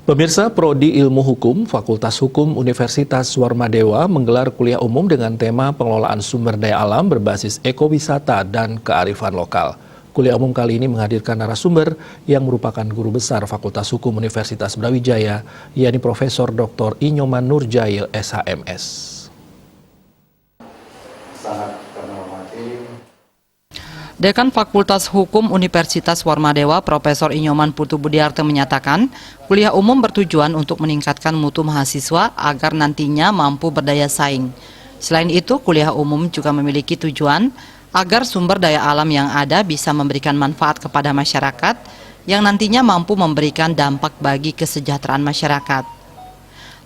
Pemirsa, Prodi Ilmu Hukum Fakultas Hukum Universitas Warmadewa menggelar kuliah umum dengan tema pengelolaan sumber daya alam berbasis ekowisata dan kearifan lokal. Kuliah umum kali ini menghadirkan narasumber yang merupakan guru besar Fakultas Hukum Universitas Brawijaya, yakni Profesor Dr. Inyoman Nurjail, SHMS. Dekan Fakultas Hukum Universitas Warmadewa, Profesor Inyoman Putu Budiarte menyatakan, kuliah umum bertujuan untuk meningkatkan mutu mahasiswa agar nantinya mampu berdaya saing. Selain itu, kuliah umum juga memiliki tujuan agar sumber daya alam yang ada bisa memberikan manfaat kepada masyarakat yang nantinya mampu memberikan dampak bagi kesejahteraan masyarakat.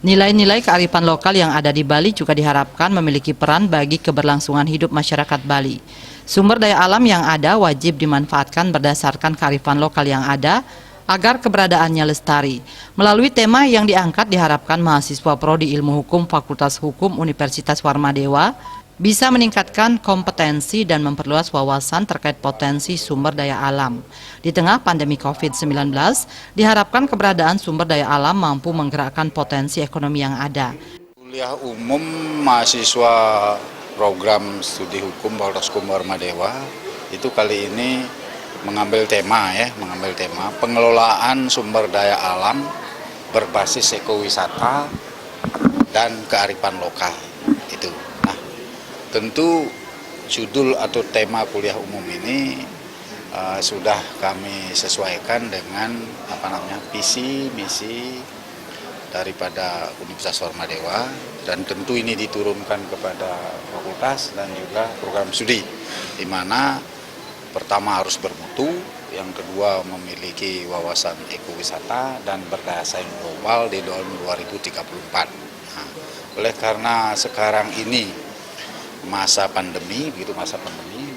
Nilai-nilai kearifan lokal yang ada di Bali juga diharapkan memiliki peran bagi keberlangsungan hidup masyarakat Bali. Sumber daya alam yang ada wajib dimanfaatkan berdasarkan kearifan lokal yang ada agar keberadaannya lestari. Melalui tema yang diangkat diharapkan mahasiswa Prodi Ilmu Hukum Fakultas Hukum Universitas Warmadewa bisa meningkatkan kompetensi dan memperluas wawasan terkait potensi sumber daya alam. Di tengah pandemi COVID-19, diharapkan keberadaan sumber daya alam mampu menggerakkan potensi ekonomi yang ada. Kuliah umum mahasiswa program studi hukum Fakultas Hukum Warmadewa itu kali ini mengambil tema pengelolaan sumber daya alam berbasis ekowisata dan kearifan lokal itu. Tentu judul atau tema kuliah umum ini sudah kami sesuaikan dengan visi misi daripada Universitas Warmadewa, dan tentu ini diturunkan kepada fakultas dan juga program studi, di mana pertama harus bermutu, yang kedua memiliki wawasan ekowisata dan berdaya saing global di tahun 2034. Nah, oleh karena sekarang ini masa pandemi,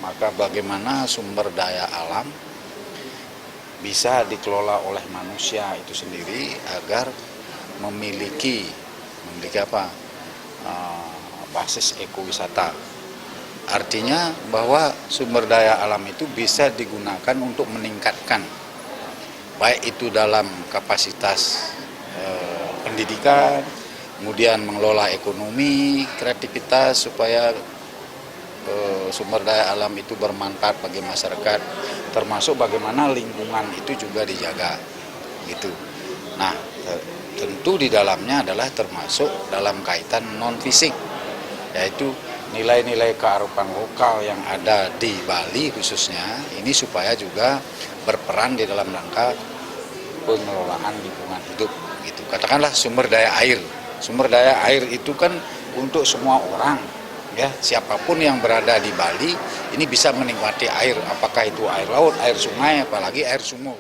maka bagaimana sumber daya alam bisa dikelola oleh manusia itu sendiri agar memiliki basis ekowisata. Artinya bahwa sumber daya alam itu bisa digunakan untuk meningkatkan, baik itu dalam kapasitas pendidikan, kemudian mengelola ekonomi, kreativitas supaya sumber daya alam itu bermanfaat bagi masyarakat, termasuk bagaimana lingkungan itu juga dijaga gitu. Nah, tentu di dalamnya adalah termasuk dalam kaitan non fisik, yaitu nilai-nilai kearifan lokal yang ada di Bali khususnya ini supaya juga berperan di dalam rangka pengelolaan lingkungan hidup gitu. Katakanlah sumber daya air. Sumber daya air itu kan untuk semua orang, ya, siapapun yang berada di Bali ini bisa menikmati air, apakah itu air laut, air sungai, apalagi air sumur.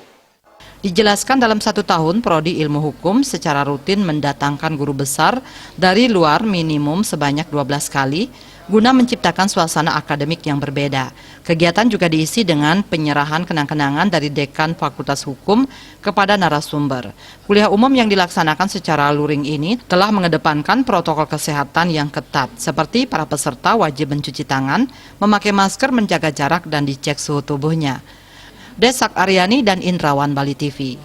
Dijelaskan dalam 1 tahun, Prodi Ilmu Hukum secara rutin mendatangkan guru besar dari luar minimum sebanyak 12 kali, guna menciptakan suasana akademik yang berbeda. Kegiatan juga diisi dengan penyerahan kenang-kenangan dari Dekan Fakultas Hukum kepada narasumber. Kuliah umum yang dilaksanakan secara luring ini telah mengedepankan protokol kesehatan yang ketat, seperti para peserta wajib mencuci tangan, memakai masker, menjaga jarak, dan dicek suhu tubuhnya. Desak Aryani dan Indrawan, Bali TV.